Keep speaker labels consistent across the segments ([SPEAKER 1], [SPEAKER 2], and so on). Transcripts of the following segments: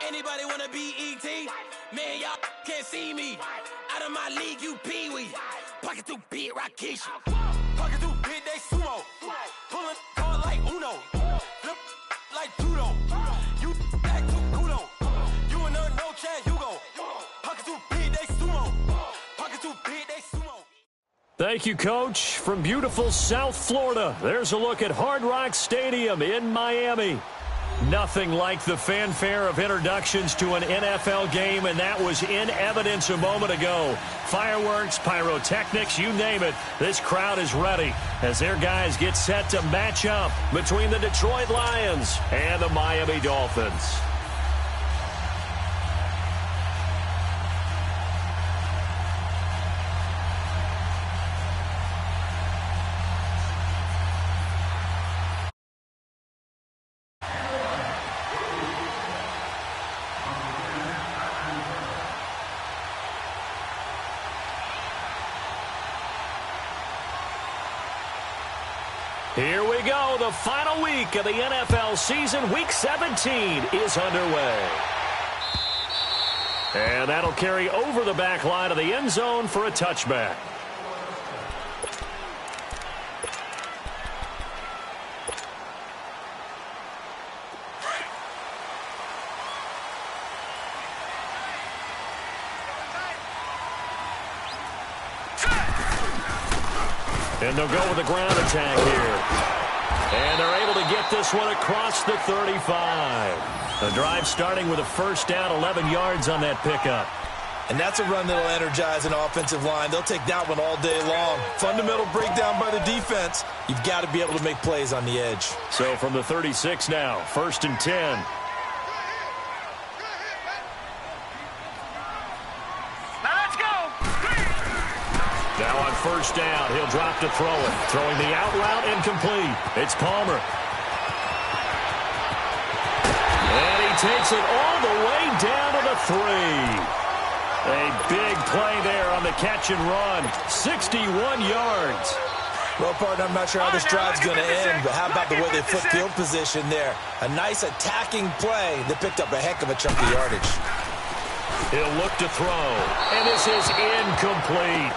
[SPEAKER 1] Anybody wanna be ET? Man, y'all can't see me. Out of my league, you pee-wee. Pocket too big, Rakishi. Pocket too big, they sumo. Pulling card like Uno. Flip like judo. You act too kudo. You and no Chad Hugo. Pocket too big, they sumo. Pocket too big, they sumo.
[SPEAKER 2] Thank you, Coach. From beautiful South Florida, there's a look at Hard Rock Stadium in Miami. Nothing like the fanfare of introductions to an NFL game, and that was in evidence a moment ago. Fireworks, pyrotechnics, you name it. This crowd is ready as their guys get set to match up between the Detroit Lions and the Miami Dolphins. Here we go. The final week of the NFL season. Week 17 is underway. And that'll carry over the back line of the end zone for a touchback. And they'll go with a ground attack here. And they're able to get this one across the 35. The drive starting with a first down, 11 yards on that pickup.
[SPEAKER 3] And that's a run that'll energize an offensive line. They'll take that one all day long. Fundamental breakdown by the defense. You've got to be able to make plays on the edge.
[SPEAKER 2] So from the 36 now, 1st and 10. Now on first down, he'll drop to throw it. Throwing the out route incomplete. It's Palmer. And he takes it all the way down to the 3. A big play there on the catch and run. 61 yards.
[SPEAKER 3] Well, partner, I'm not sure how this drive's going to end, but how about the way they flip field position there? A nice attacking play that picked up a heck of a chunk of yardage.
[SPEAKER 2] He'll look to throw. And this is incomplete.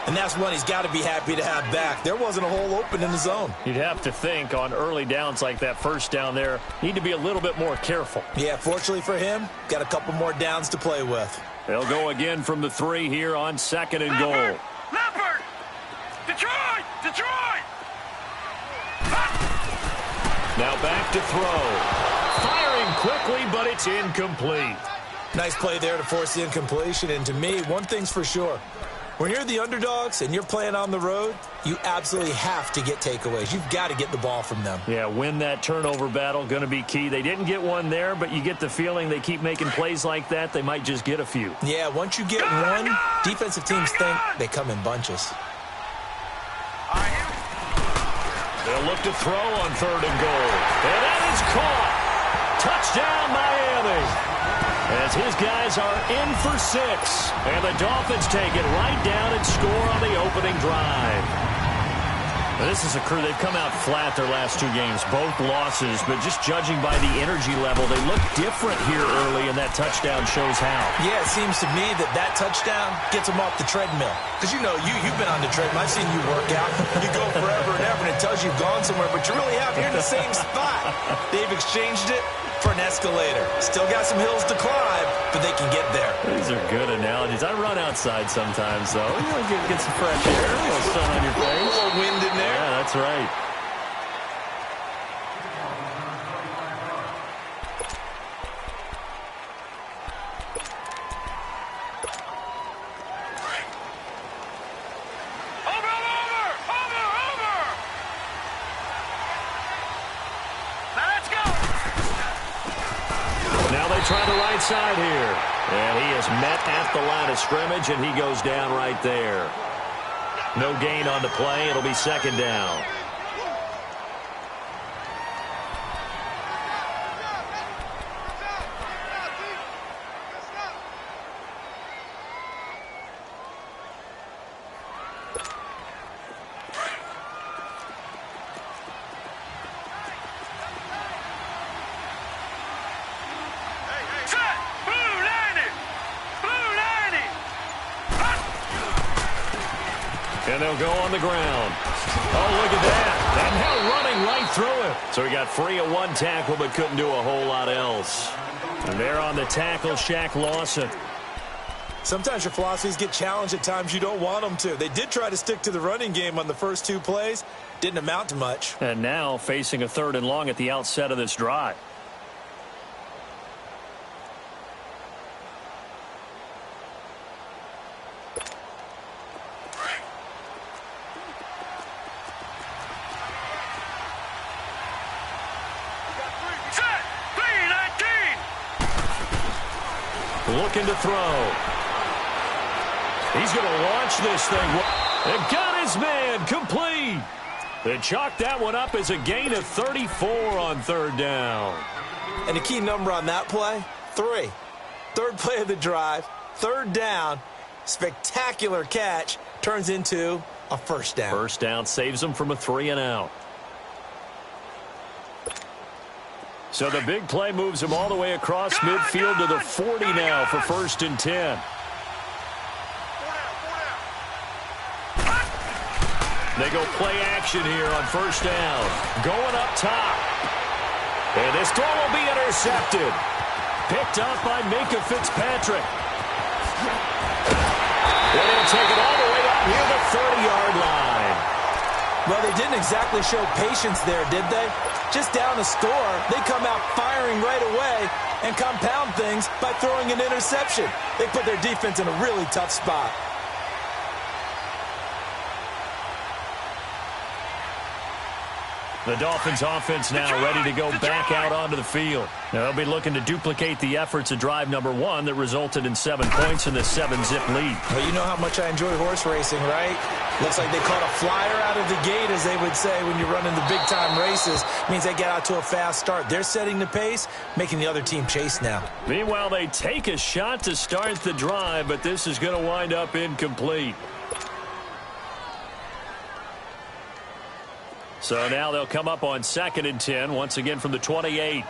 [SPEAKER 3] And that's one he's got to be happy to have back. There wasn't a hole open in the zone.
[SPEAKER 2] You'd have to think on early downs like that first down there, need to be a little bit more careful.
[SPEAKER 3] Yeah, fortunately for him, got a couple more downs to play with.
[SPEAKER 2] They'll go again from the 3 here on 2nd and goal.
[SPEAKER 1] Leopard! Detroit! Detroit!
[SPEAKER 2] Now back to throw. Firing quickly, but it's incomplete.
[SPEAKER 3] Nice play there to force the incompletion. And to me, one thing's for sure. When you're the underdogs and you're playing on the road, you absolutely have to get takeaways. You've got to get the ball from them.
[SPEAKER 2] Yeah, win that turnover battle, going to be key. They didn't get one there, but you get the feeling they keep making plays like that, they might just get a few.
[SPEAKER 3] Yeah, once you get one, defensive teams think they come in bunches.
[SPEAKER 2] They'll look to throw on 3rd and goal. And that is caught. Touchdown, Miami. As his guys are in for 6. And the Dolphins take it right down and score on the opening drive. Now, this is a crew, they've come out flat their last 2 games, both losses, but just judging by the energy level, they look different here early, and that touchdown shows how.
[SPEAKER 3] Yeah, it seems to me that touchdown gets them off the treadmill. Because, you know, you've been on the treadmill. I've seen you work out. You go forever and ever, and it tells you you've gone somewhere, but you really have. You're in the same spot. They've exchanged it for an escalator. Still got some hills to climb, but they can get there.
[SPEAKER 2] These are good analogies. I run outside sometimes, though. You know, get some fresh air, a little sun on your face.
[SPEAKER 3] A little wind in there.
[SPEAKER 2] Yeah, that's right. Try the right side here. And he is met at the line of scrimmage, and he goes down right there. No gain on the play. It'll be 2nd down. And they'll go on the ground. Oh, look at that. And now running right through it. So he got free of one tackle but couldn't do a whole lot else. And there on the tackle, Shaq Lawson.
[SPEAKER 3] Sometimes your philosophies get challenged at times you don't want them to. They did try to stick to the running game on the first 2 plays. Didn't amount to much.
[SPEAKER 2] And now facing a 3rd and long at the outset of this drive. Looking to throw. He's going to launch this thing. And got his man complete. They chalked that one up as a gain of 34 on 3rd down.
[SPEAKER 3] And the key number on that play, 3. 3rd play of the drive, 3rd down, spectacular catch, turns into a 1st down.
[SPEAKER 2] 1st down saves them from a 3 and out. So the big play moves him all the way across midfield to the 40 now for 1st and 10. They go play action here on 1st down. Going up top. And this throw will be intercepted. Picked up by Minka Fitzpatrick. And he'll take it all the way out near the 30-yard line.
[SPEAKER 3] Well, they didn't exactly show patience there, did they? Just down a score, they come out firing right away and compound things by throwing an interception. They put their defense in a really tough spot.
[SPEAKER 2] The Dolphins offense now ready to go back out onto the field. Now they'll be looking to duplicate the efforts of drive number 1 that resulted in 7 points in the 7-zip lead.
[SPEAKER 3] Well, you know how much I enjoy horse racing, right? Looks like they caught a flyer out of the gate, as they would say, when you're running the big-time races. Means they get out to a fast start. They're setting the pace, making the other team chase now.
[SPEAKER 2] Meanwhile, they take a shot to start the drive, but this is going to wind up incomplete. So now they'll come up on 2nd and 10, once again from the 28.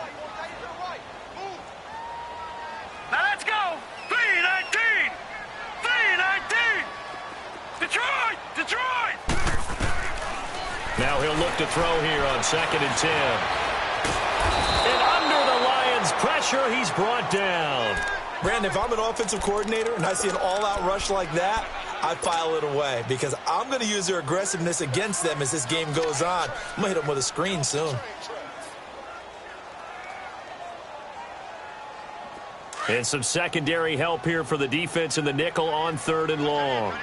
[SPEAKER 1] Now let's go. 3-19. 3-19. Detroit. Detroit.
[SPEAKER 2] Now he'll look to throw here on 2nd and 10. And under the Lions' pressure, he's brought down.
[SPEAKER 3] Brandon, if I'm an offensive coordinator and I see an all-out rush like that, I file it away because I'm going to use their aggressiveness against them as this game goes on. I'm going to hit them with a screen soon.
[SPEAKER 2] And some secondary help here for the defense in the nickel on 3rd and long.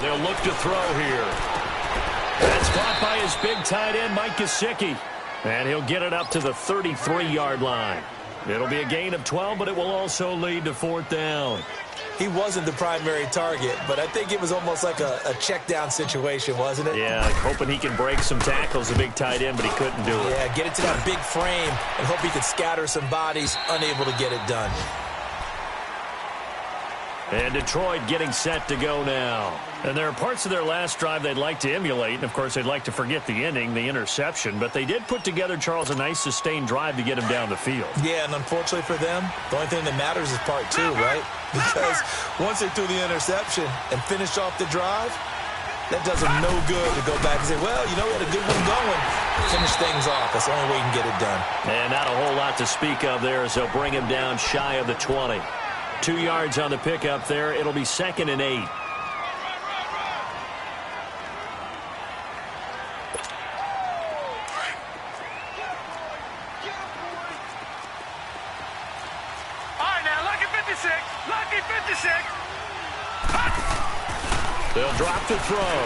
[SPEAKER 2] They'll look to throw here. That's caught by his big tight end, Mike Gesicki. And he'll get it up to the 33-yard line. It'll be a gain of 12, but it will also lead to 4th down.
[SPEAKER 3] He wasn't the primary target, but I think it was almost like a check-down situation, wasn't it?
[SPEAKER 2] Yeah, hoping he can break some tackles, the big tight end, but he couldn't do it.
[SPEAKER 3] Yeah, get it to that big frame and hope he could scatter some bodies, unable to get it done.
[SPEAKER 2] And Detroit getting set to go now. And there are parts of their last drive they'd like to emulate. And, of course, they'd like to forget the ending, the interception. But they did put together, Charles, a nice sustained drive to get him down the field.
[SPEAKER 3] Yeah, and unfortunately for them, the only thing that matters is part 2, right? Because once they threw the interception and finished off the drive, that does them no good to go back and say, well, you know, we had a good one going. Finish things off. That's the only way you can get it done.
[SPEAKER 2] And not a whole lot to speak of there as they'll bring him down shy of the 20. 2 yards on the pickup there. It'll be 2nd and 8.
[SPEAKER 1] All right, now, lucky 56. Lucky 56.
[SPEAKER 2] They'll drop the throw.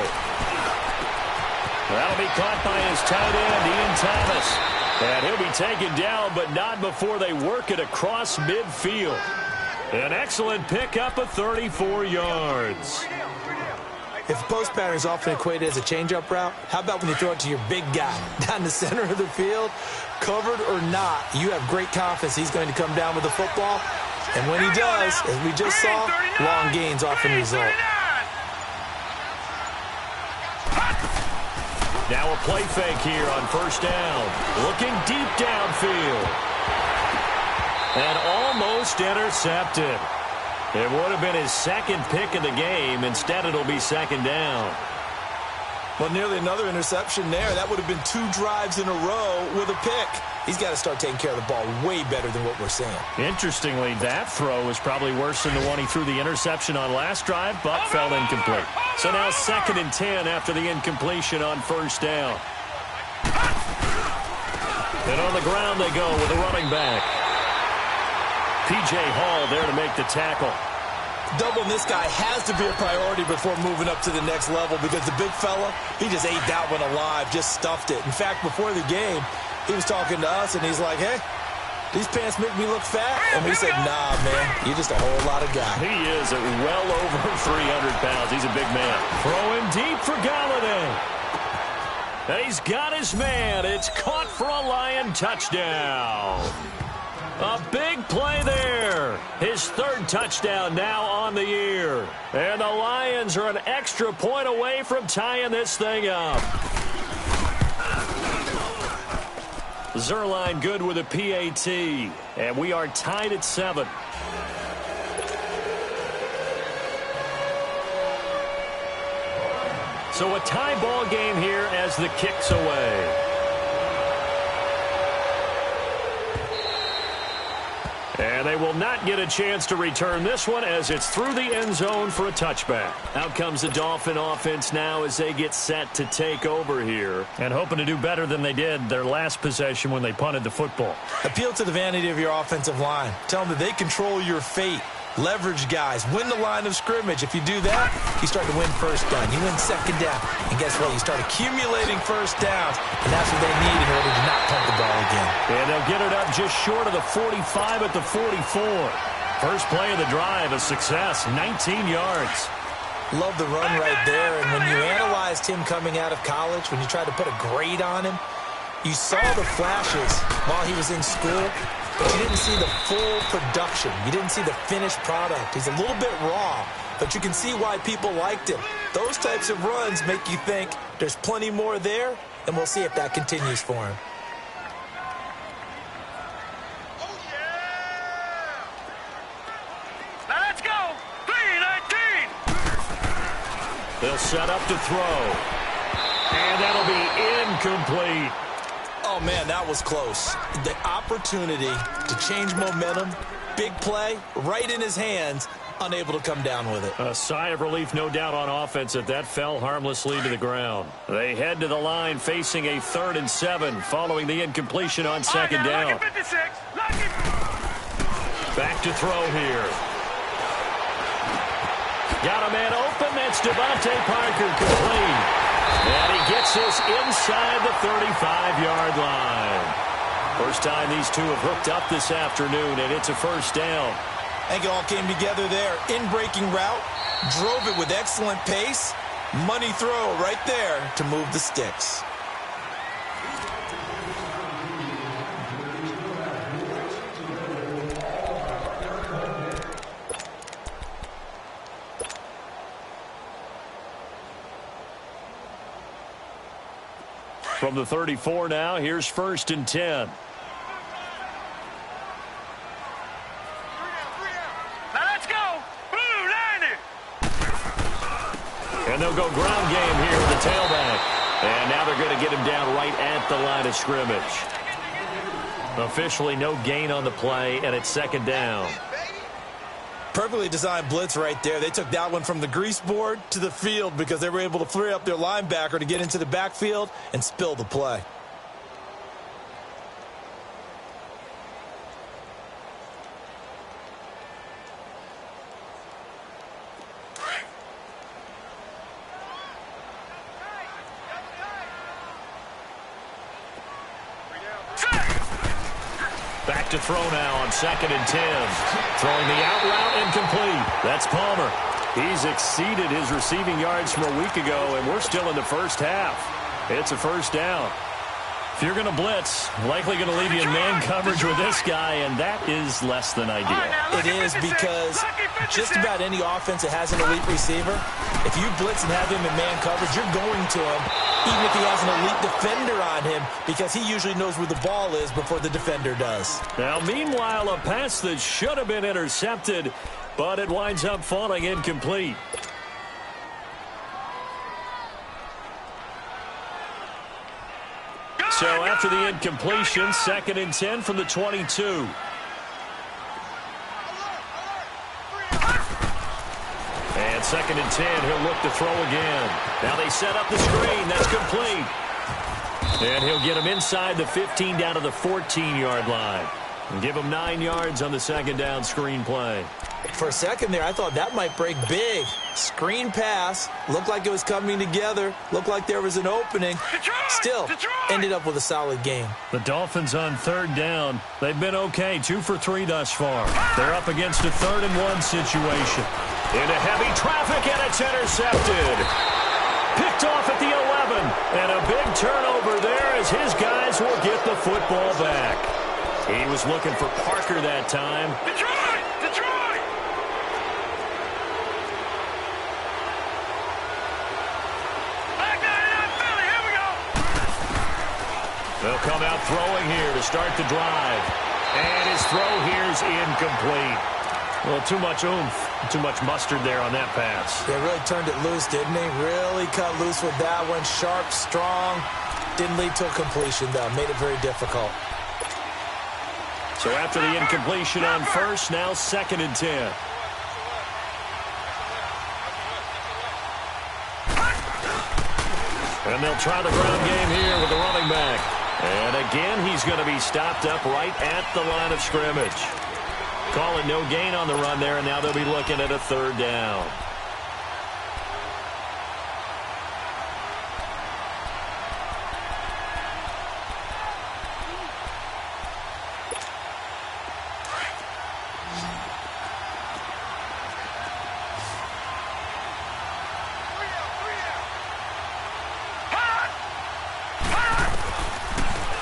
[SPEAKER 2] That'll be caught by his tight end, Ian Thomas. And he'll be taken down, but not before they work it across midfield. An excellent pickup of 34 yards.
[SPEAKER 3] If post pattern is often equated as a change-up route, how about when you throw it to your big guy down the center of the field? Covered or not, you have great confidence he's going to come down with the football. And when he does, as we just saw, long gains often result.
[SPEAKER 2] Now a play fake here on 1st down. Looking deep downfield. And almost intercepted. It would have been his second pick of the game. Instead, it'll be second down.
[SPEAKER 3] Well, nearly another interception there. That would have been 2 drives in a row with a pick. He's got to start taking care of the ball way better than what we're seeing.
[SPEAKER 2] Interestingly, that throw was probably worse than the one he threw the interception on last drive, but fell incomplete. So now 2nd and 10 after the incompletion on first down. And on the ground they go with a running back. P.J. Hall there to make the tackle.
[SPEAKER 3] Doubling this guy has to be a priority before moving up to the next level because the big fella, he just ate that one alive, just stuffed it. In fact, before the game, he was talking to us, and he's like, hey, these pants make me look fat. And we said, nah, man, you're just a whole lot of guy.
[SPEAKER 2] He is at well over 300 pounds. He's a big man. Throwing deep for Galladay. And he's got his man. It's caught for a Lion touchdown. A big play there. His 3rd touchdown now on the year. And the Lions are an extra point away from tying this thing up. Zerline good with a PAT. And we are tied at 7. So a tie ball game here as the kick's away. And they will not get a chance to return this one as it's through the end zone for a touchback. Out comes the Dolphin offense now as they get set to take over here. And hoping to do better than they did their last possession when they punted the football.
[SPEAKER 3] Appeal to the vanity of your offensive line. Tell them that they control your fate. Leverage guys. Win the line of scrimmage. If you do that, you start to win first down. You win second down. And guess what? You start accumulating first downs. And that's what they need in order to not punt the ball again.
[SPEAKER 2] And they'll get it up just short of the 45 at the 44. First play of the drive, a success, 19 yards.
[SPEAKER 3] Love the run right there. And when you analyzed him coming out of college, when you tried to put a grade on him, you saw the flashes while he was in school. But you didn't see the full production. You didn't see the finished product. He's a little bit raw, but you can see why people liked him. Those types of runs make you think there's plenty more there, and we'll see if that continues for him.
[SPEAKER 1] Oh, yeah! Now let's go! 3-19!
[SPEAKER 2] They'll set up to throw. And that'll be incomplete.
[SPEAKER 3] Oh, man, that was close. The opportunity to change momentum, big play, right in his hands, unable to come down with it.
[SPEAKER 2] A sigh of relief, no doubt, on offense that fell harmlessly to the ground. They head to the line facing a 3rd and 7 following the incompletion on second down. Back to throw here. Got a man open. That's Devontae Parker complete. And he gets this inside the 35-yard line. First time these two have hooked up this afternoon, and it's a first down.
[SPEAKER 3] I think it all came together there. In-breaking route, drove it with excellent pace. Money throw right there to move the sticks.
[SPEAKER 2] From the 34 now, here's 1st and 10.
[SPEAKER 1] Now let's go! Blue 90!
[SPEAKER 2] And they'll go ground game here with the tailback. And now they're going to get him down right at the line of scrimmage. Officially no gain on the play, and it's second down.
[SPEAKER 3] Perfectly designed blitz right there. They took that one from the grease board to the field because they were able to free up their linebacker to get into the backfield and spill the play.
[SPEAKER 2] Back to throw now on 2nd and 10. Throwing the out route incomplete. That's Palmer. He's exceeded his receiving yards from a week ago, and we're still in the first half. It's a first down. If you're going to blitz, likely going to leave you in man coverage with this guy, and that is less than ideal.
[SPEAKER 3] It is because just about any offense that has an elite receiver, if you blitz and have him in man coverage, you're going to him, even if he has an elite defender on him, because he usually knows where the ball is before the defender does.
[SPEAKER 2] Now, meanwhile, a pass that should have been intercepted but it winds up falling incomplete. So after the incompletion, 2nd and 10 from the 22. And 2nd and 10, he'll look to throw again. Now they set up the screen. That's complete. And he'll get him inside the 15 down to the 14-yard line. And give him 9 yards on the 2nd down screen play.
[SPEAKER 3] For a second there, I thought that might break big. Screen pass. Looked like it was coming together. Looked like there was an opening. Still, ended up with a solid game.
[SPEAKER 2] The Dolphins on 3rd down. They've been okay, 2 for 3 thus far. They're up against a 3rd and 1 situation. Into heavy traffic, and it's intercepted. Picked off at the 11. And a big turnover there as his guys will get the football back. He was looking for Parker that time.
[SPEAKER 1] Detroit! Detroit! Back down in Philly. Here we go.
[SPEAKER 2] They'll come out throwing here to start the drive. And his throw here's incomplete. Well, too much oomph, too much mustard there on that pass.
[SPEAKER 3] They really turned it loose, didn't they? Really cut loose with that one. Sharp, strong. Didn't lead to a completion, though. Made it very difficult.
[SPEAKER 2] So after the incompletion on 1st, now 2nd and 10. And they'll try the ground game here with the running back. And again, he's going to be stopped up right at the line of scrimmage. Call it no gain on the run there, and now they'll be looking at a 3rd down.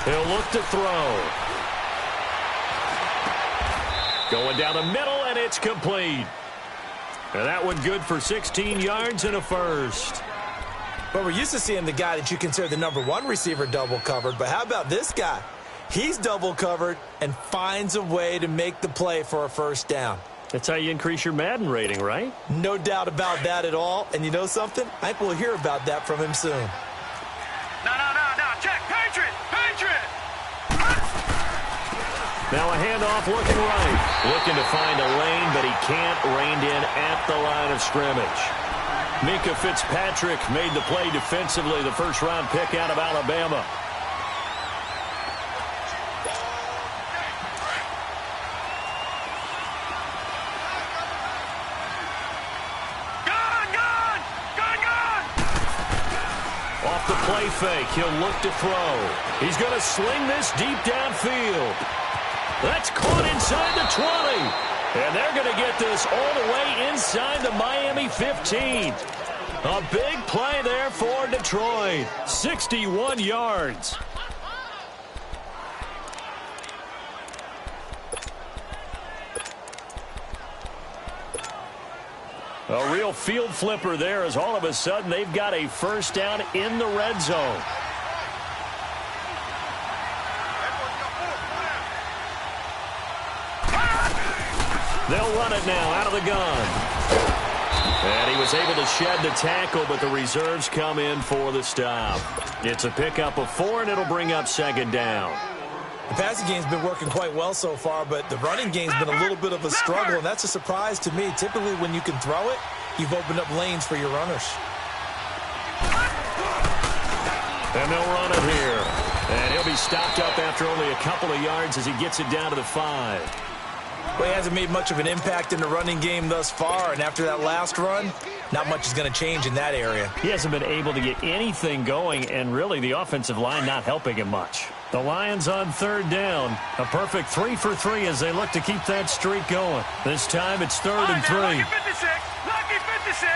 [SPEAKER 2] He'll look to throw. Going down the middle, and it's complete. And that one good for 16 yards and a 1st.
[SPEAKER 3] But we're used to seeing the guy that you consider the #1 receiver double covered. But how about this guy? He's double covered and finds a way to make the play for a 1st down.
[SPEAKER 2] That's how you increase your Madden rating, right?
[SPEAKER 3] No doubt about that at all. And you know something? I think we'll hear about that from him soon.
[SPEAKER 1] No. Check. Patriot.
[SPEAKER 2] Now a handoff looking right. Looking to find a lane, but he can't. Reined in at the line of scrimmage. Minkah Fitzpatrick made the play defensively, the 1st-round pick out of Alabama. Off the play fake, he'll look to throw. He's going to sling this deep downfield. That's caught inside the 20. And they're going to get this all the way inside the Miami 15. A big play there for Detroit. 61 yards. A real field flipper there as all of a sudden they've got a 1st down in the red zone. They'll run it now out of the gun. And he was able to shed the tackle, but the reserves come in for the stop. It's a pickup of 4, and it'll bring up 2nd down.
[SPEAKER 3] The passing game's been working quite well so far, but the running game's been a little bit of a struggle, and that's a surprise to me. Typically, when you can throw it, you've opened up lanes for your runners.
[SPEAKER 2] And they'll run it here. And he'll be stopped up after only a couple of yards as he gets it down to the 5.
[SPEAKER 3] Well, he hasn't made much of an impact in the running game thus far, and after that last run, not much is going to change in that area.
[SPEAKER 2] He hasn't been able to get anything going, and really the offensive line not helping him much. The Lions on 3rd down. A perfect 3 for 3 as they look to keep that streak going. This time it's 3rd and 3.
[SPEAKER 1] Lucky 56. Lucky 56.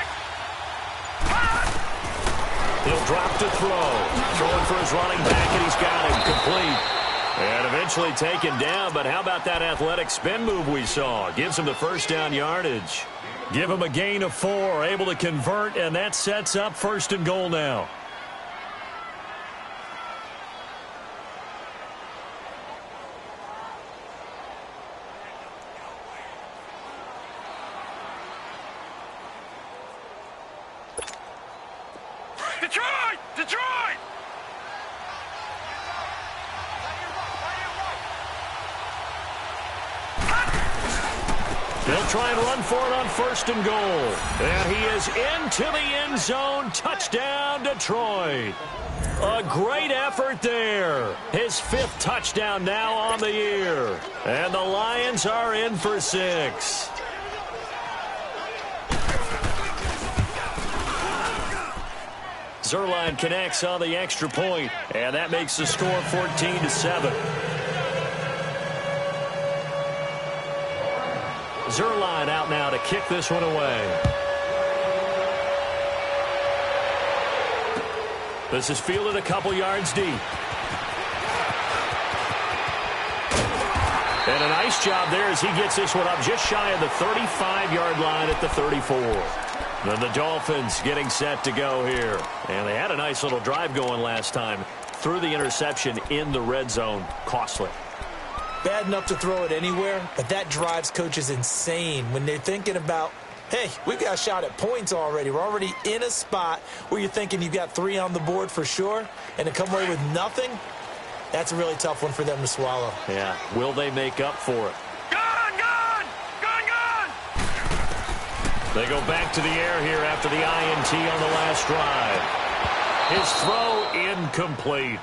[SPEAKER 2] He'll drop to throw. Throwing for his running back, and he's got him complete. And eventually taken down, but how about that athletic spin move we saw? Gives him the 1st down yardage. Give him a gain of 4, able to convert, and that sets up 1st and goal now.
[SPEAKER 1] Detroit! Detroit!
[SPEAKER 2] They'll try and run for it on 1st and goal. And he is into the end zone. Touchdown, Detroit. A great effort there. His 5th touchdown now on the year. And the Lions are in for 6. Zerline connects on the extra point, and that makes the score 14-7. Zerline out now to kick this one away. This is fielded a couple yards deep. And a nice job there as he gets this one up just shy of the 35-yard line at the 34. Then the Dolphins getting set to go here. And they had a nice little drive going last time. Threw the interception in the red zone. Costly.
[SPEAKER 3] Bad enough to throw it anywhere, but that drives coaches insane when they're thinking about, hey, we've got a shot at points already. We're already in a spot where you're thinking you've got 3 on the board for sure, and to come away with nothing, that's a really tough one for them to swallow.
[SPEAKER 2] Yeah. Will they make up for it?
[SPEAKER 1] Gone, gone! Gone, gone!
[SPEAKER 2] They go back to the air here after the INT on the last drive. His throw incomplete.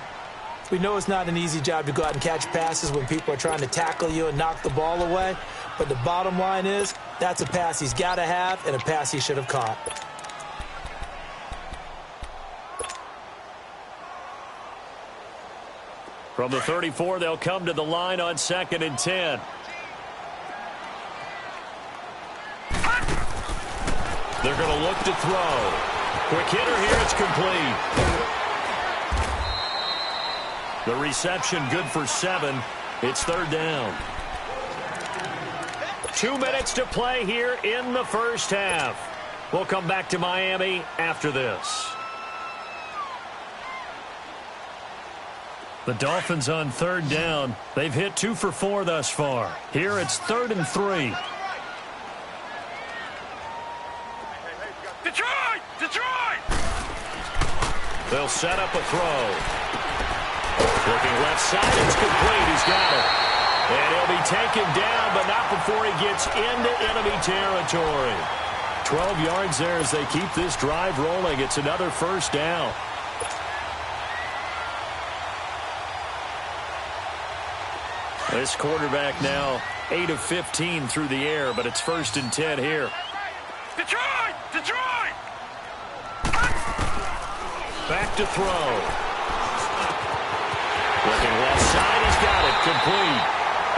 [SPEAKER 3] We know it's not an easy job to go out and catch passes when people are trying to tackle you and knock the ball away. But the bottom line is, that's a pass he's got to have and a pass he should have caught.
[SPEAKER 2] From the 34, they'll come to the line on 2nd and 10. They're going to look to throw. Quick hitter here, it's complete. The reception good for 7. It's 3rd down. 2 minutes to play here in the first half. We'll come back to Miami after this. The Dolphins on 3rd down. They've hit 2 for 4 thus far. Here it's 3rd and 3.
[SPEAKER 1] Detroit! Detroit!
[SPEAKER 2] They'll set up a throw. Looking left side, it's complete. He's got it. And he'll be taken down, but not before he gets into enemy territory. 12 yards there as they keep this drive rolling. It's another 1st down. This quarterback now 8 of 15 through the air, but it's 1st and 10 here.
[SPEAKER 1] Detroit! Detroit!
[SPEAKER 2] Back to throw. Looking left side, he's got it, complete.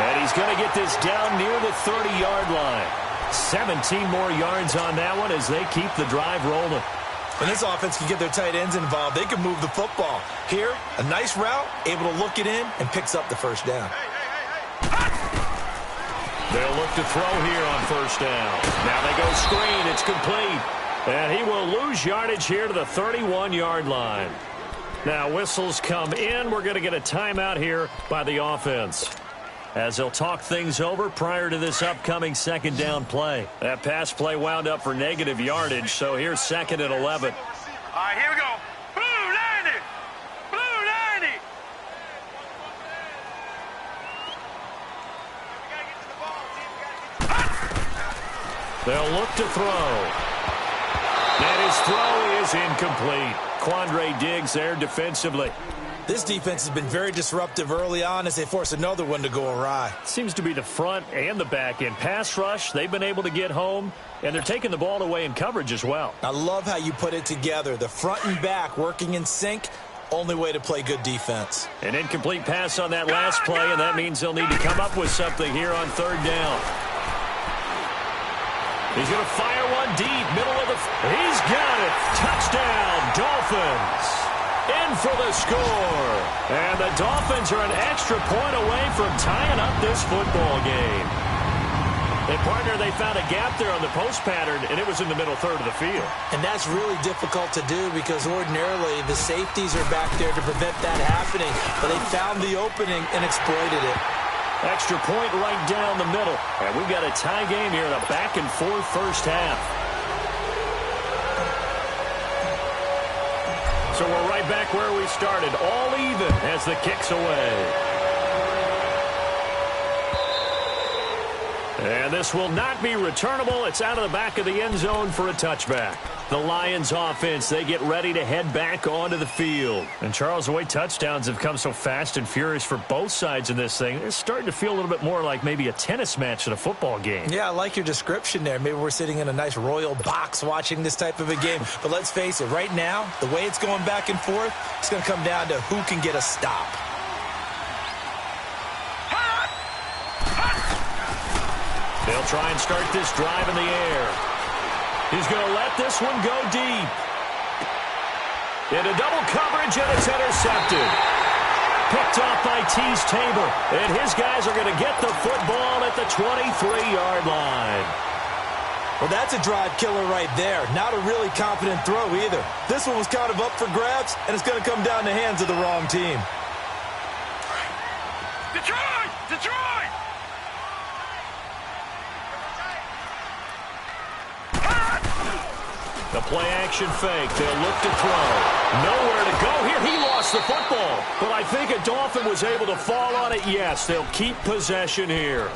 [SPEAKER 2] And he's going to get this down near the 30-yard line. 17 more yards on that one as they keep the drive rolling.
[SPEAKER 3] When this offense can get their tight ends involved, they can move the football. Here, a nice route, able to look it in, and picks up the 1st down.
[SPEAKER 2] They'll look to throw here on 1st down. Now they go screen, it's complete. And he will lose yardage here to the 31-yard line. Now whistles come in. We're going to get a timeout here by the offense, as they'll talk things over prior to this upcoming 2nd down play. That pass play wound up for negative yardage, so here's 2nd and 11.
[SPEAKER 1] All right, here we go. Blue 90! Blue 90!
[SPEAKER 2] They'll look to throw. And his throw is incomplete. Quandre Diggs there defensively.
[SPEAKER 3] This defense has been very disruptive early on as they force another one to go awry.
[SPEAKER 2] Seems to be the front and the back end. Pass rush, they've been able to get home, and they're taking the ball away in coverage as well.
[SPEAKER 3] I love how you put it together. The front and back working in sync, only way to play good defense.
[SPEAKER 2] An incomplete pass on that last play, and that means they'll need to come up with something here on 3rd down. He's going to fire one deep, middle of the... He's got it! Touchdown, Dolphins! In for the score. And the Dolphins are an extra point away from tying up this football game. And, partner, they found a gap there on the post pattern, and it was in the middle 3rd of the field.
[SPEAKER 3] And that's really difficult to do because ordinarily the safeties are back there to prevent that happening. But they found the opening and exploited it.
[SPEAKER 2] Extra point right down the middle. And we've got a tie game here in a back-and-forth first half. So we're right back where we started, all even as the kick's away. And this will not be returnable. It's out of the back of the end zone for a touchback. The Lions offense, they get ready to head back onto the field. And Charles, the way touchdowns have come so fast and furious for both sides in this thing, it's starting to feel a little bit more like maybe a tennis match than a football game.
[SPEAKER 3] Yeah, I like your description there. Maybe we're sitting in a nice royal box watching this type of a game. But let's face it, right now, the way it's going back and forth, it's going to come down to who can get a stop.
[SPEAKER 2] They'll try and start this drive in the air. He's going to let this one go deep. Into double coverage, and it's intercepted. Picked off by Tease Tabor. And his guys are going to get the football at the 23-yard line.
[SPEAKER 3] Well, that's a drive killer right there. Not a really confident throw either. This one was kind of up for grabs, and it's going to come down the hands of the wrong team.
[SPEAKER 1] Detroit! Detroit!
[SPEAKER 2] The play-action fake. They'll look to throw. Nowhere to go here. He lost the football. But I think a Dolphin was able to fall on it. Yes, they'll keep possession here.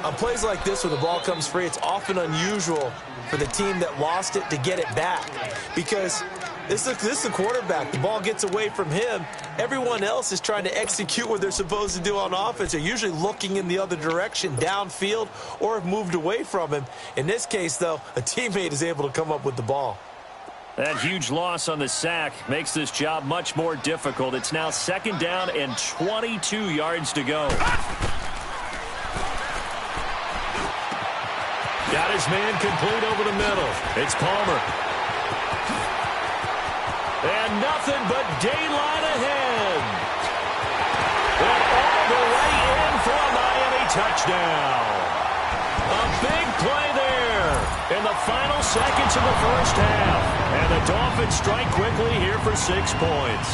[SPEAKER 3] On plays like this where the ball comes free, it's often unusual for the team that lost it to get it back. Because this is the quarterback. The ball gets away from him. Everyone else is trying to execute what they're supposed to do on offense. They're usually looking in the other direction, downfield, or have moved away from him. In this case, though, a teammate is able to come up with the ball.
[SPEAKER 2] That huge loss on the sack makes this job much more difficult. It's now 2nd down and 22 yards to go. Got his man complete over the middle. It's Palmer. And nothing but daylight ahead. And all the way in for a Miami touchdown. A big play there in the final seconds of the first half. And the Dolphins strike quickly here for 6 points.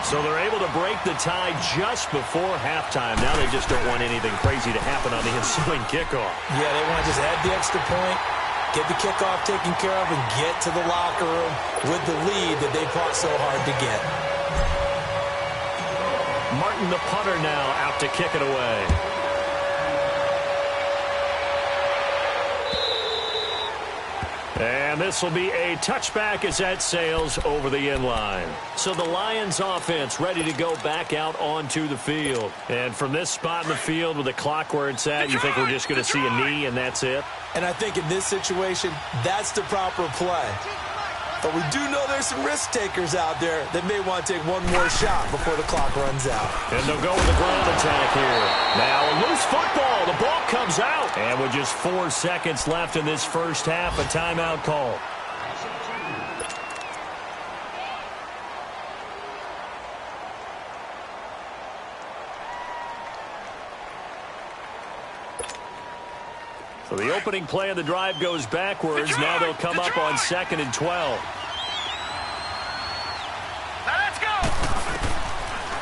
[SPEAKER 2] So they're able to break the tie just before halftime. Now they just don't want anything crazy to happen on the ensuing kickoff.
[SPEAKER 3] Yeah, they want to just add the extra point, get the kickoff taken care of, and get to the locker room with the lead that they fought so hard to get.
[SPEAKER 2] Martin, the punter, now out to kick it away. And this will be a touchback as that sails over the end line. So the Lions offense ready to go back out onto the field. And from this spot in the field with the clock where it's at, you think we're just going to see a knee and that's it?
[SPEAKER 3] And I think in this situation, that's the proper play. But we do know there's some risk takers out there that may want to take one more shot before the clock runs out.
[SPEAKER 2] And they'll go with the ground attack here. Now a loose football. The ball comes out. And with just 4 seconds left in this first half, a timeout call. So the opening play of the drive goes backwards. Now they'll come up on 2nd and 12.
[SPEAKER 1] Now let's go!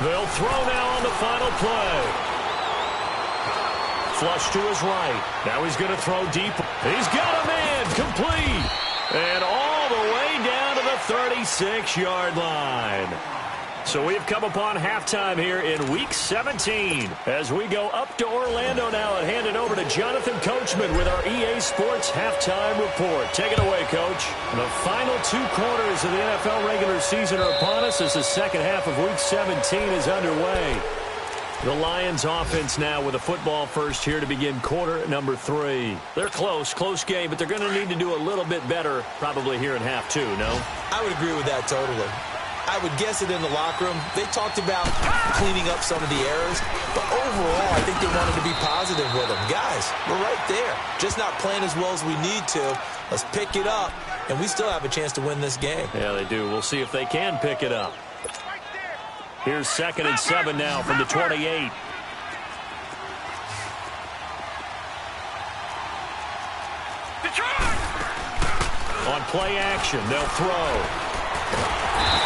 [SPEAKER 2] They'll throw now on the final play. Flush to his right. Now he's going to throw deep. He's got a man complete. And all the way down to the 36-yard line. So we've come upon halftime here in Week 17 as we go up to Orlando now and hand it over to Jonathan Coachman with our EA Sports Halftime Report. Take it away, Coach. The final 2 quarters of the NFL regular season are upon us as the second half of Week 17 is underway. The Lions offense now with a football first here to begin quarter number 3. They're close game, but they're going to need to do a little bit better probably here in half 2, no?
[SPEAKER 3] I would agree with that totally. I would guess it in the locker room. They talked about cleaning up some of the errors, but overall, I think they wanted to be positive with them. Guys, we're right there. Just not playing as well as we need to. Let's pick it up, and we still have a chance to win this game.
[SPEAKER 2] Yeah, they do. We'll see if they can pick it up. Here's 2nd and 7 now from the 28. On play action, they'll throw.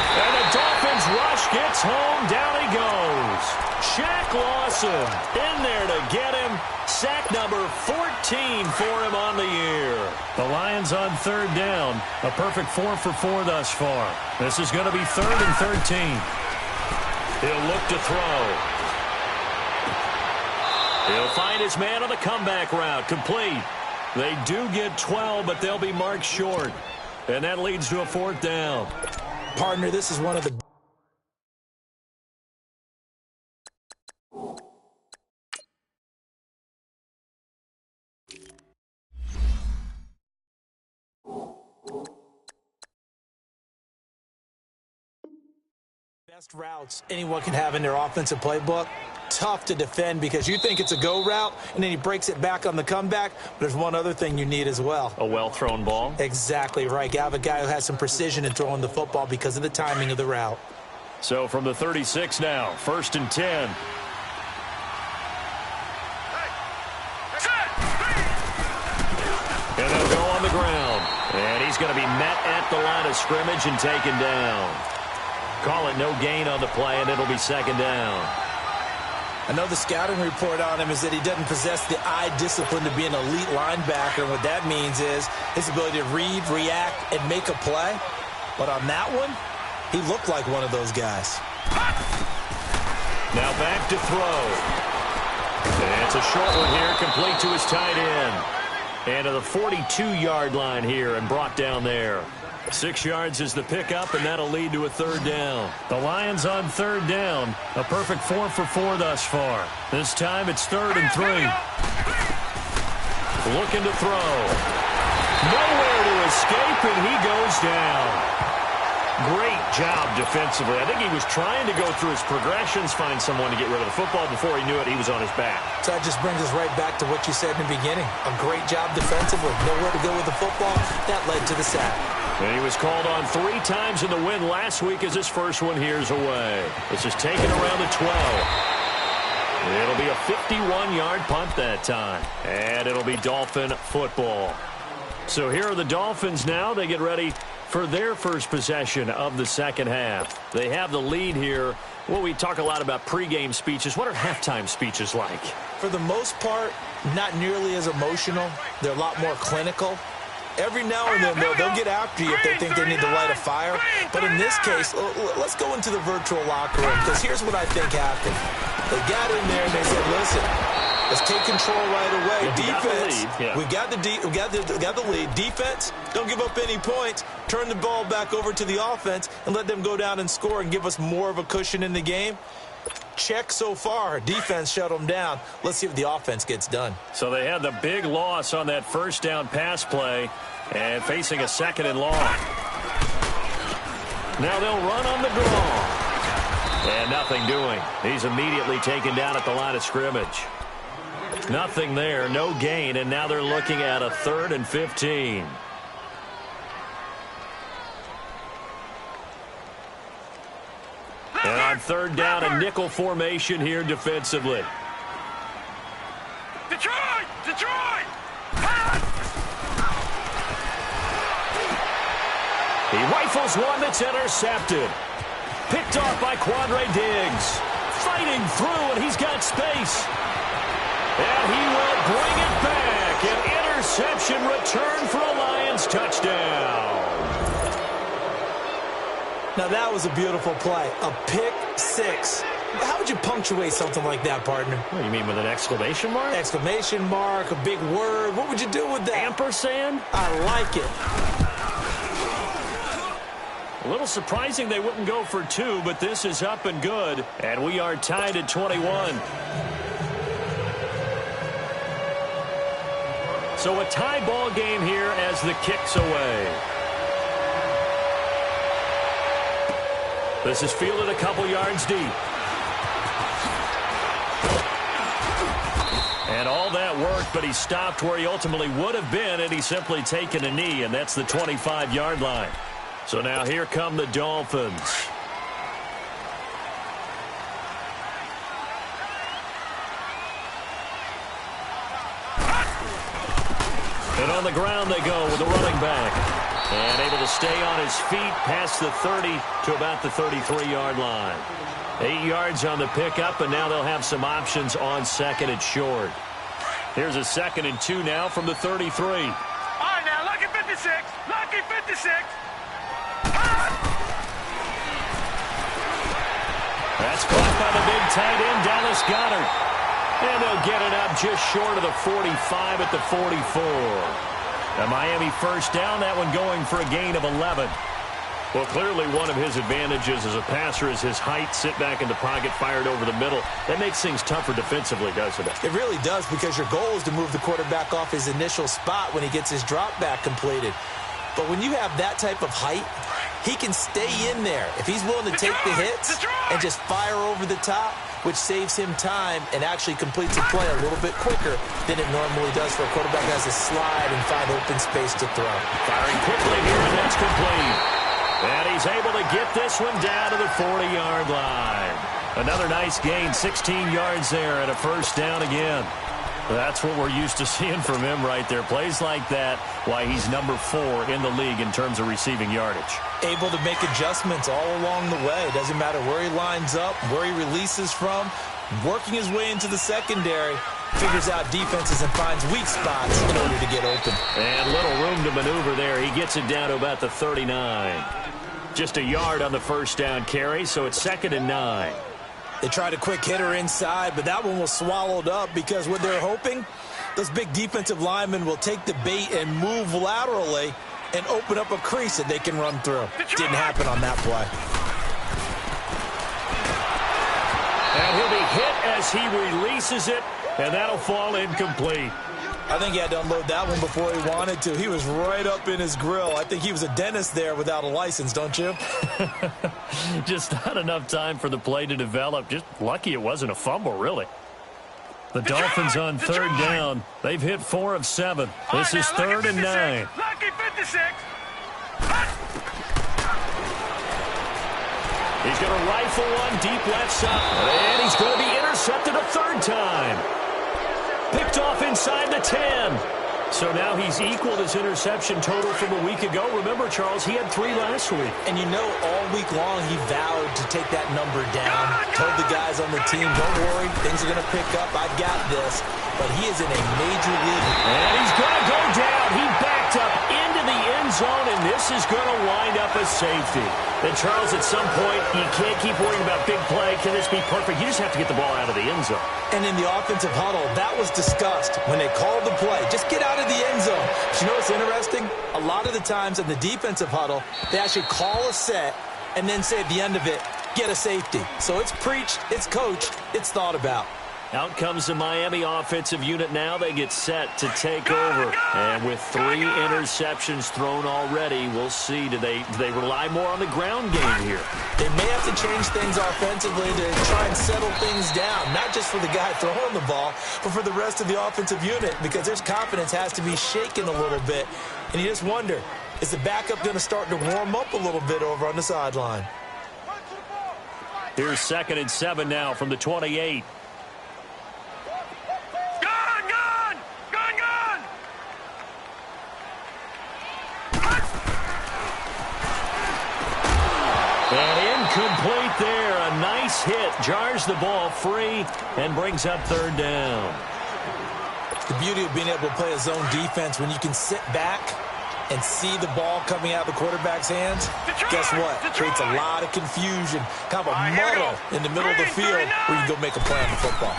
[SPEAKER 2] And the Dolphins rush gets home. Down he goes. Shaq Lawson in there to get him. sack number 14 for him on the year. The Lions on third down. A perfect 4 for 4 thus far. This is going to be 3rd and 13. He'll look to throw. He'll find his man on the comeback route. Complete. They do get 12, but they'll be marked short. And that leads to a 4th down.
[SPEAKER 3] Partner, this is one of the best routes anyone can have in their offensive playbook. Tough to defend because you think it's a go route, and then he breaks it back on the comeback. But there's one other thing you need as well.
[SPEAKER 2] A well-thrown ball?
[SPEAKER 3] Exactly right. You have a guy who has some precision in throwing the football because of the timing of the route.
[SPEAKER 2] So from the 36 now, 1st and 10. And they'll go on the ground. And he's going to be met at the line of scrimmage and taken down. Call it no gain on the play, and it'll be 2nd down.
[SPEAKER 3] I know the scouting report on him is that he doesn't possess the eye discipline to be an elite linebacker. And what that means is his ability to read, react, and make a play. But on that one, he looked like one of those guys.
[SPEAKER 2] Now back to throw. And it's a short one here, complete to his tight end. And to the 42-yard line here and brought down there. 6 yards is the pickup, and that'll lead to a 3rd down. The Lions on 3rd down. A perfect 4 for 4 thus far. This time it's 3rd and 3. Looking to throw. Nowhere to escape, and he goes down. Great job defensively. I think he was trying to go through his progressions, find someone to get rid of the football. Before he knew it, he was on his back.
[SPEAKER 3] So that just brings us right back to what you said in the beginning. A great job defensively. Nowhere to go with the football. That led to the sack.
[SPEAKER 2] And he was called on 3 times in the win last week as his first one here's away. This is taken around the 12. It'll be a 51-yard punt that time. And it'll be Dolphin football. So here are the Dolphins now. They get ready for their first possession of the second half. They have the lead here. Well, we talk a lot about pregame speeches. What are halftime speeches like?
[SPEAKER 3] For the most part, not nearly as emotional. They're a lot more clinical. Every now and then, they'll get after you if they think they need to light a fire. But in this case, let's go into the virtual locker room, because here's what I think happened. They got in there and they said, listen, let's take control right away. Defense, we got the lead. Defense, don't give up any points. Turn the ball back over to the offense and let them go down and score and give us more of a cushion in the game. Check so far. Defense shut them down. Let's see if the offense gets done.
[SPEAKER 2] So they had the big loss on that first down pass play and facing a 2nd and long. Now they'll run on the draw. And nothing doing. He's immediately taken down at the line of scrimmage. Nothing there, no gain, and now they're looking at a 3rd and 15. And on 3rd down, a nickel formation here defensively.
[SPEAKER 1] Detroit! Detroit!
[SPEAKER 2] He rifles one that's intercepted. Picked off by Quandre Diggs. Fighting through, and he's got space. And he will bring it back. An interception return for a Lions touchdown.
[SPEAKER 3] Now, that was a beautiful play. A pick 6. How would you punctuate something like that, partner?
[SPEAKER 2] What, you mean with an exclamation mark?
[SPEAKER 3] Exclamation mark, a big word. What would you do with that?
[SPEAKER 2] Ampersand?
[SPEAKER 3] I like it.
[SPEAKER 2] A little surprising they wouldn't go for 2, but this is up and good. And we are tied at 21. So a tie ball game here as the kick's away. This is fielded a couple yards deep. And all that worked, but he stopped where he ultimately would have been, and he's simply taken a knee, and that's the 25-yard line. So now here come the Dolphins. And on the ground they go with the running back. And able to stay on his feet past the 30 to about the 33-yard line. 8 yards on the pickup, and now they'll have some options on 2nd and short. Here's a 2nd and 2 now from the 33.
[SPEAKER 1] All right, now, lucky 56. Lucky 56.
[SPEAKER 2] That's caught by the big tight end, Dallas Goedert. And they'll get it up just short of the 45 at the 44. A Miami first down, that one going for a gain of 11. Well, clearly one of his advantages as a passer is his height. Sit back in the pocket, fired over the middle. That makes things tougher defensively, doesn't it?
[SPEAKER 3] It really does, because your goal is to move the quarterback off his initial spot when he gets his drop back completed. But when you have that type of height, he can stay in there if he's willing to take the hits and just fire over the top, which saves him time and actually completes a play a little bit quicker than it normally does for a quarterback that has to slide and find open space to throw.
[SPEAKER 2] Firing quickly here, and that's complete. And he's able to get this one down to the 40-yard line. Another nice gain, 16 yards there, and a first down again. That's what we're used to seeing from him right there. Plays like that, why he's number 4 in the league in terms of receiving yardage.
[SPEAKER 3] Able to make adjustments all along the way. Doesn't matter where he lines up, where he releases from. Working his way into the secondary. Figures out defenses and finds weak spots in order to get open.
[SPEAKER 2] And little room to maneuver there. He gets it down to about the 39. Just a yard on the first down carry, so it's 2nd and 9.
[SPEAKER 3] They tried a quick hitter inside, but that one was swallowed up because what they're hoping, those big defensive linemen will take the bait and move laterally and open up a crease that they can run through. Didn't happen on that play.
[SPEAKER 2] And he'll be hit as he releases it, and that'll fall incomplete.
[SPEAKER 3] I think he had to unload that one before he wanted to. He was right up in his grill. I think he was a dentist there without a license, don't you?
[SPEAKER 2] Just not enough time for the play to develop. Just lucky it wasn't a fumble, really. The Dolphins on 3rd down. They've hit 4 of 7. This is 3rd and 9.
[SPEAKER 1] Lucky 56.
[SPEAKER 2] He's going to rifle one deep left side. And he's going to be intercepted a 3rd time. Picked off inside the 10. So now he's equaled his interception total from a week ago. Remember, Charles, he had 3 last week.
[SPEAKER 3] And you know, all week long he vowed to take that number down. Told the guys on the team, don't worry, things are going to pick up. I've got this. But he is in a major league.
[SPEAKER 2] And he's going to go down. He backed up into the end zone, and this is going to wind up a safety. And, Charles, at some point, you can't keep worrying about big play. Can this be perfect? You just have to get the ball out of the end zone.
[SPEAKER 3] And in the offensive huddle, that was discussed when they called the play. Just get out of the end zone. But you know what's interesting? A lot of the times in the defensive huddle, they actually call a set and then say at the end of it, get a safety. So it's preached, it's coached, it's thought about.
[SPEAKER 2] Out comes the Miami offensive unit now. They get set to take over. And with 3 interceptions thrown already, we'll see. Do they rely more on the ground game here?
[SPEAKER 3] They may have to change things offensively to try and settle things down. Not just for the guy throwing the ball, but for the rest of the offensive unit. Because their confidence has to be shaken a little bit. And you just wonder, is the backup going to start to warm up a little bit over on the sideline?
[SPEAKER 2] Here's 2nd and 7 now from the 28. And incomplete there. A nice hit. Jars the ball free and brings up 3rd down.
[SPEAKER 3] The beauty of being able to play a zone defense when you can sit back and see the ball coming out of the quarterback's hands, guess what? Creates a lot of confusion. Kind of a muddle in the middle of the field where you can go make a play on the football.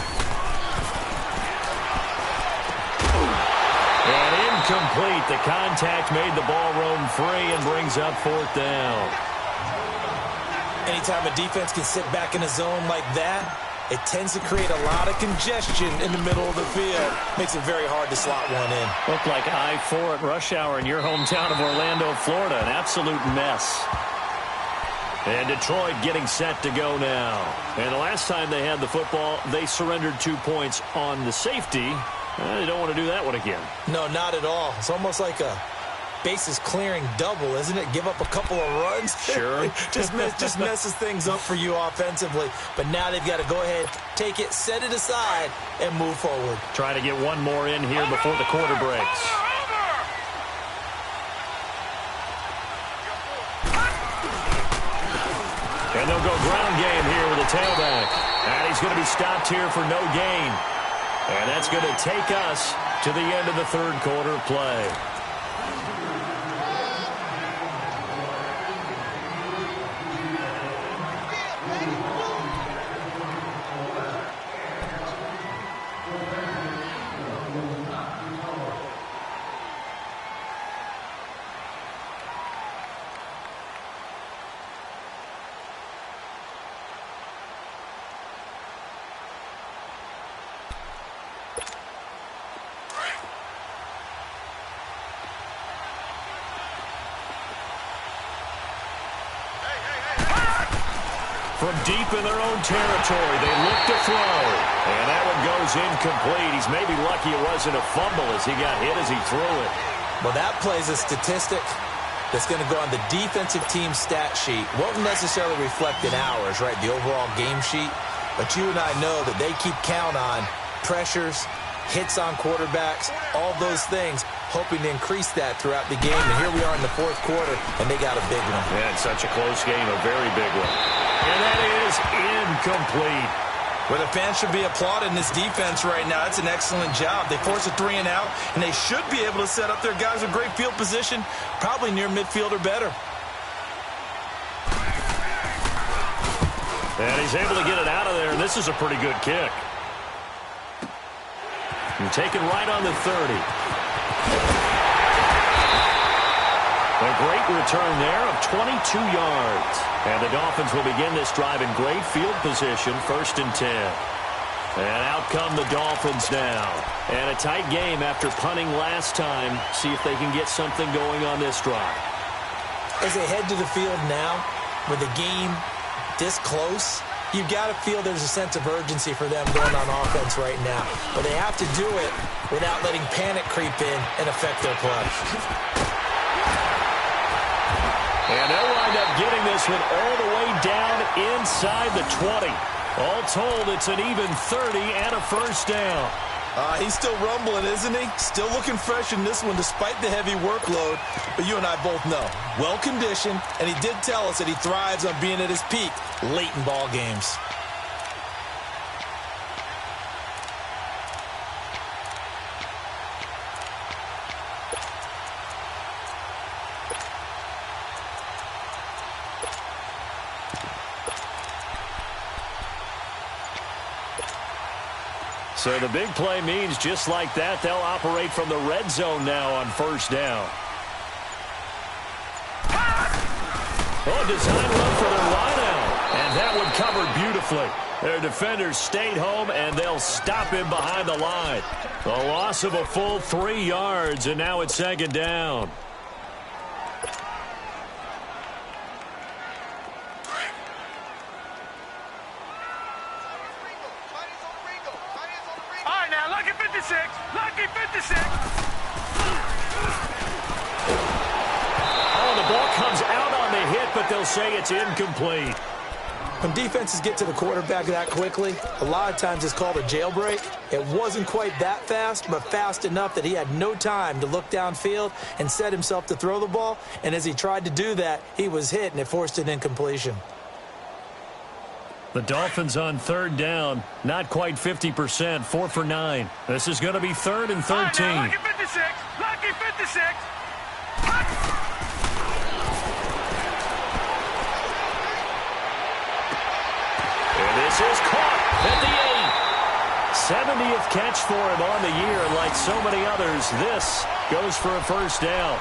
[SPEAKER 2] And incomplete. The contact made the ball roam free and brings up 4th down.
[SPEAKER 3] Anytime a defense can sit back in a zone like that, it tends to create a lot of congestion in the middle of the field. Makes it very hard to slot one in.
[SPEAKER 2] Looked like I-4 at rush hour in your hometown of Orlando, Florida. An absolute mess. And Detroit getting set to go now. And the last time they had the football, they surrendered 2 points on the safety. They don't want to do that one again.
[SPEAKER 3] No, not at all. It's almost like a bases clearing double, isn't it? Give up a couple of runs.
[SPEAKER 2] Sure.
[SPEAKER 3] just messes things up for you offensively. But now they've got to go ahead, take it, set it aside, and move forward.
[SPEAKER 2] Try to get one more in here before the quarter breaks. And they'll go ground game here with a tailback. And he's going to be stopped here for no gain. And that's going to take us to the end of the third quarter of play. From deep in their own territory, they look to throw. And that one goes incomplete. He's maybe lucky it wasn't a fumble as he got hit as he threw it.
[SPEAKER 3] Well, that plays a statistic that's going to go on the defensive team stat sheet. Won't necessarily reflect in ours, right, the overall game sheet. But you and I know that they keep count on pressures, hits on quarterbacks, all those things, hoping to increase that throughout the game. And here we are in the fourth quarter, and they got a big one.
[SPEAKER 2] Yeah, it's such a close game, a very big one. And that is incomplete.
[SPEAKER 3] Well, the fans should be applauding this defense right now. It's an excellent job. They force a 3 and out, and they should be able to set up their guys with great field position, probably near midfield or better.
[SPEAKER 2] And he's able to get it out of there, and this is a pretty good kick. And taken right on the 30. A great return there of 22 yards. And the Dolphins will begin this drive in great field position, 1st and 10. And out come the Dolphins now. And a tight game after punting last time. See if they can get something going on this drive.
[SPEAKER 3] As they head to the field now, with the game this close, you've got to feel there's a sense of urgency for them going on offense right now. But they have to do it without letting panic creep in and affect their play.
[SPEAKER 2] And they'll wind up getting this one all the way down inside the 20. All told, it's an even 30 and a first down.
[SPEAKER 3] He's still rumbling, isn't he? Still looking fresh in this one despite the heavy workload. But you and I both know, well-conditioned, and he did tell us that he thrives on being at his peak late in ball games.
[SPEAKER 2] So the big play means just like that, they'll operate from the red zone now on 1st down. Oh, design run for their wideout. And that one covered beautifully. Their defenders stayed home, and they'll stop him behind the line. A loss of a full 3 yards, and now it's 2nd down.
[SPEAKER 1] Lucky 56.
[SPEAKER 2] Oh, the ball comes out on the hit, but they'll say it's incomplete.
[SPEAKER 3] When defenses get to the quarterback that quickly, a lot of times it's called a jailbreak. It wasn't quite that fast, but fast enough that he had no time to look downfield and set himself to throw the ball. And as he tried to do that, he was hit, and it forced an incompletion.
[SPEAKER 2] The Dolphins on 3rd down, not quite 50%, 4 for 9. This is going to be 3rd and 13.
[SPEAKER 1] Lucky 56. Lucky 56.
[SPEAKER 2] And this is caught at the 8. 70th catch for him on the year. Like so many others, this goes for a first down.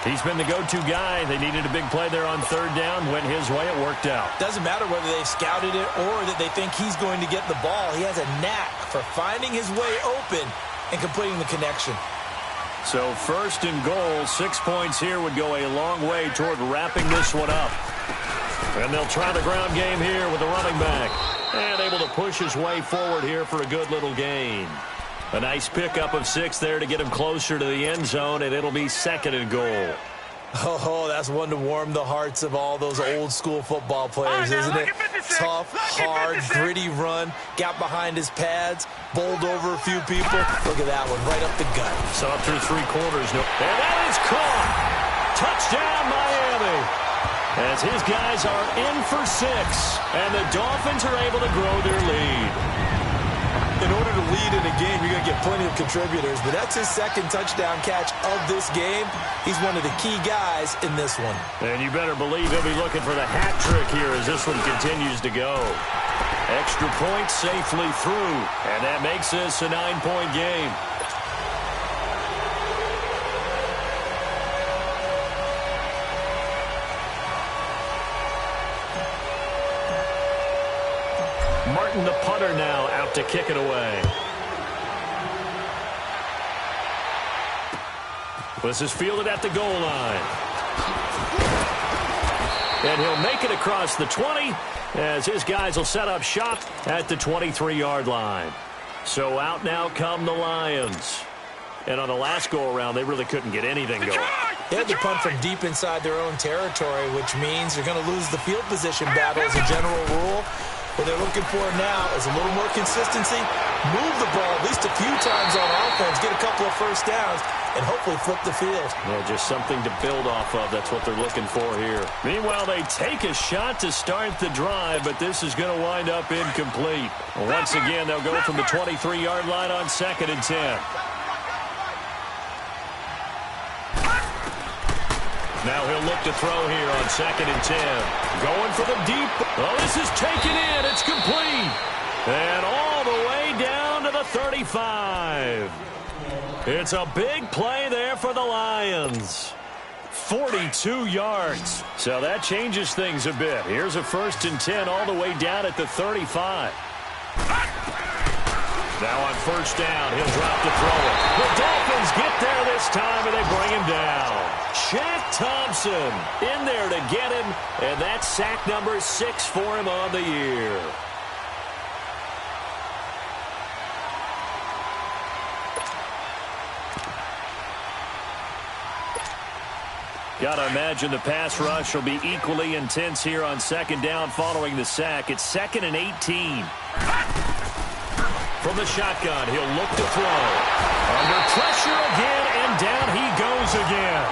[SPEAKER 2] He's been the go-to guy. They needed a big play there on 3rd down. Went his way. It worked out.
[SPEAKER 3] Doesn't matter whether they've scouted it or that they think he's going to get the ball. He has a knack for finding his way open and completing the connection.
[SPEAKER 2] So 1st and goal, 6 points here would go a long way toward wrapping this one up. And they'll try the ground game here with the running back. And able to push his way forward here for a good little gain. A nice pickup of 6 there to get him closer to the end zone, and it'll be 2nd and goal.
[SPEAKER 3] Oh, that's one to warm the hearts of all those old-school football players, isn't it? Tough, hard, gritty run, got behind his pads, bowled over a few people. Look at that one, right up the gut.
[SPEAKER 2] Saw through 3 quarters. And that is caught. Touchdown, Miami. As his guys are in for 6, and the Dolphins are able to grow their lead.
[SPEAKER 3] In order to lead in a game, you're going to get plenty of contributors, but that's his second touchdown catch of this game. He's one of the key guys in this one.
[SPEAKER 2] And you better believe he'll be looking for the hat trick here as this one continues to go. Extra point safely through, and that makes this a 9-point game. Martin, the punter, now out to kick it away. This is fielded at the goal line. And he'll make it across the 20 as his guys will set up shop at the 23-yard line. So out now come the Lions. And on the last go-around, they really couldn't get anything going.
[SPEAKER 3] They had to punt from deep inside their own territory, which means they're going to lose the field position battle as a general rule. What they're looking for now is a little more consistency, move the ball at least a few times on offense, get a couple of first downs, and hopefully flip the field.
[SPEAKER 2] Yeah, just something to build off of. That's what they're looking for here. Meanwhile, they take a shot to start the drive, but this is going to wind up incomplete. Once again, they'll go from the 23-yard line on 2nd and 10. Now he'll look to throw here on 2nd and 10. Going for the deep. Oh, this is taken in. It's complete. And all the way down to the 35. It's a big play there for the Lions. 42 yards. So that changes things a bit. Here's a 1st and 10 all the way down at the 35. Now on 1st down, he'll drop to throw it. The Dolphins get there this time, and they bring him down. Shaq Thompson in there to get him, and that's sack number 6 for him on the year. Got to imagine the pass rush will be equally intense here on 2nd down following the sack. It's 2nd and 18. From the shotgun, he'll look to throw. Under pressure again, and down he goes again.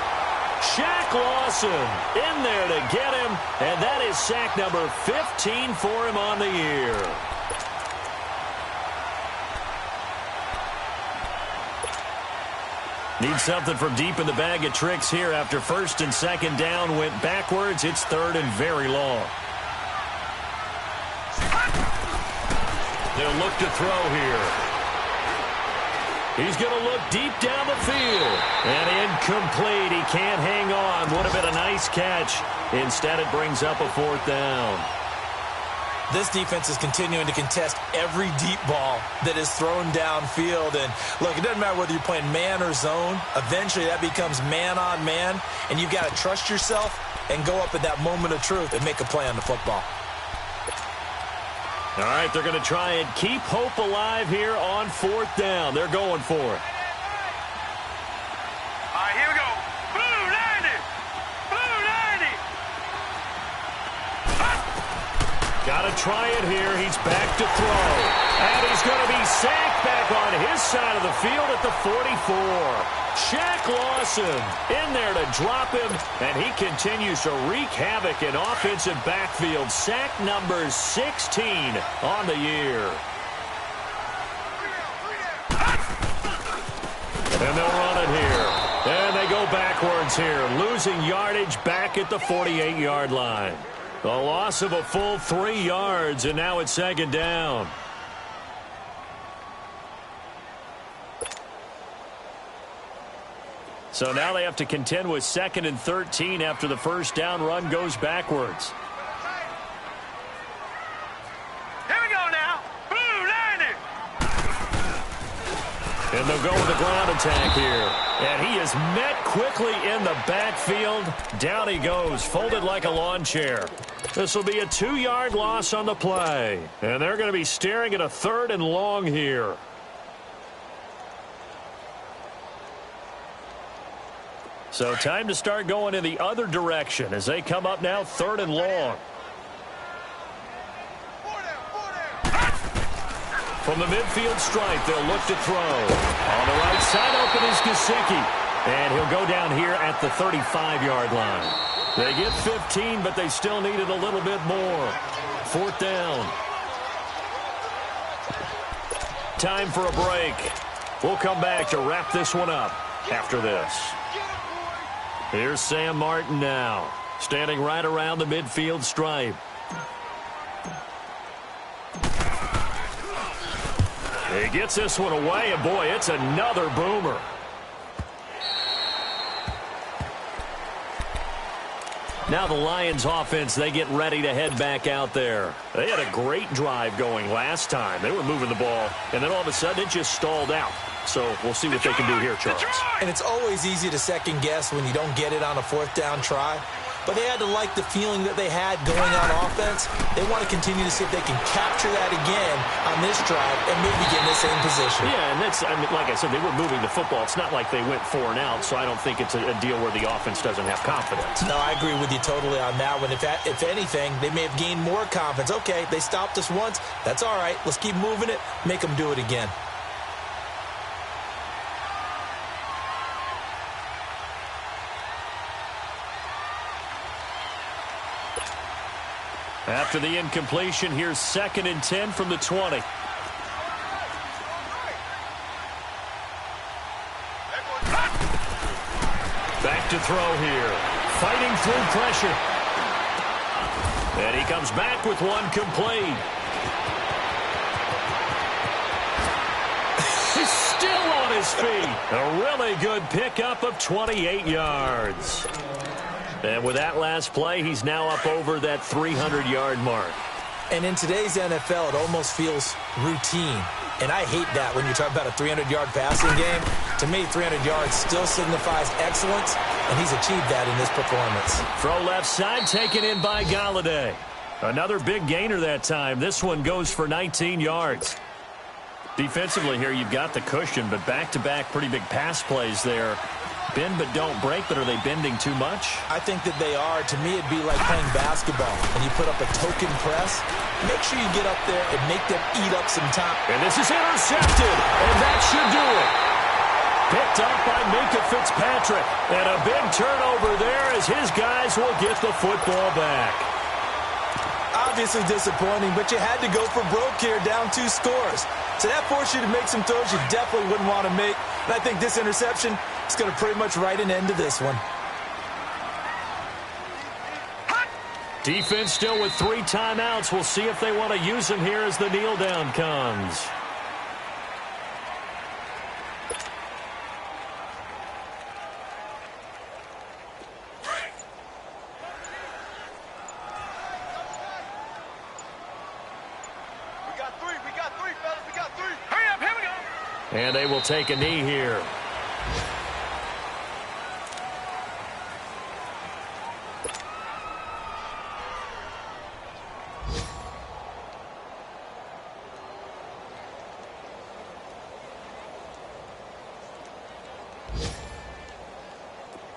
[SPEAKER 2] Shaq Lawson in there to get him, and that is sack number 15 for him on the year. Need something from deep in the bag of tricks here after 1st and 2nd down went backwards. It's 3rd and very long. They'll look to throw here. He's going to look deep down the field. And incomplete. He can't hang on. Would have been a nice catch. Instead, it brings up a 4th down.
[SPEAKER 3] This defense is continuing to contest every deep ball that is thrown downfield. And, look, it doesn't matter whether you're playing man or zone. Eventually, that becomes man on man. And you've got to trust yourself and go up at that moment of truth and make a play on the football.
[SPEAKER 2] All right, they're going to try and keep hope alive here on 4th down. They're going for it.
[SPEAKER 4] All right, here we go. Blue 90. Blue 90.
[SPEAKER 2] Got to try it here. He's back to throw. And he's going to be sacked back on his side of the field at the 44. Shaq Lawson in there to drop him, and he continues to wreak havoc in offensive backfield. Sack number 16 on the year. And they'll run it here. And they go backwards here, losing yardage back at the 48-yard line. A loss of a full 3 yards, and now it's 2nd down. So now they have to contend with 2nd and 13 after the 1st down run goes backwards.
[SPEAKER 4] Here we go now. Blue 90.
[SPEAKER 2] And they'll go with the ground attack here. And he is met quickly in the backfield. Down he goes, folded like a lawn chair. This will be a 2-yard loss on the play. And they're going to be staring at a 3rd and long here. So time to start going in the other direction as they come up now 3rd and long. From the midfield stripe, they'll look to throw. On the right side, open is Gesicki. And he'll go down here at the 35-yard line. They get 15, but they still needed a little bit more. 4th down. time for a break. We'll come back to wrap this one up after this. Here's Sam Martin now, standing right around the midfield stripe. He gets this one away, and boy, it's another boomer. Now the Lions offense, they get ready to head back out there. They had a great drive going last time. They were moving the ball, and then all of a sudden it just stalled out. So we'll see what they can do here, Charles.
[SPEAKER 3] And it's always easy to second guess when you don't get it on a fourth down try. But they had to like the feeling that they had going on offense. They want to continue to see if they can capture that again on this drive and maybe get in the same position.
[SPEAKER 2] Yeah, and that's, I mean, like I said, they were moving the football. It's not like they went 4 and out, so I don't think it's a deal where the offense doesn't have confidence.
[SPEAKER 3] No, I agree with you totally on that one. If anything, they may have gained more confidence. Okay, they stopped us once. That's all right. Let's keep moving it. Make them do it again.
[SPEAKER 2] After the incompletion, here's 2nd and 10 from the 20. Back to throw here. Fighting through pressure. And he comes back with one complete. He's still on his feet. A really good pickup of 28 yards. And with that last play, he's now up over that 300-yard mark.
[SPEAKER 3] And in today's NFL, it almost feels routine. And I hate that when you talk about a 300-yard passing game. To me, 300 yards still signifies excellence, and he's achieved that in this performance.
[SPEAKER 2] Throw left side, taken in by Galladay. Another big gainer that time. This one goes for 19 yards. Defensively here, you've got the cushion, but back-to-back pretty big pass plays there. Bend but don't break, but are they bending too much?
[SPEAKER 3] I think that they are. To me, it'd be like playing basketball. When you put up a token press, make sure you get up there and make them eat up some time.
[SPEAKER 2] And this is intercepted, and that should do it. Picked up by Minka Fitzpatrick. And a big turnover there as his guys will get the football back.
[SPEAKER 3] Obviously disappointing, but you had to go for broke here, down 2 scores. So that forced you to make some throws you definitely wouldn't want to make. And I think this interception is going to pretty much write an end to this one.
[SPEAKER 2] Defense still with 3 timeouts. We'll see if they want to use them here as the kneel down comes. And they will take a knee here.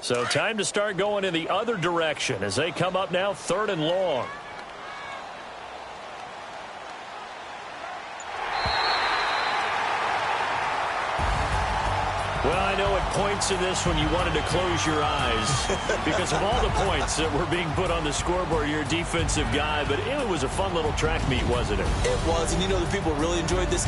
[SPEAKER 2] So time to start going in the other direction as they come up now 3rd and long. Well, I know at points in this one you wanted to close your eyes because of all the points that were being put on the scoreboard. You're a defensive guy, but it was a fun little track meet, wasn't it?
[SPEAKER 3] It was, and you know the people really enjoyed this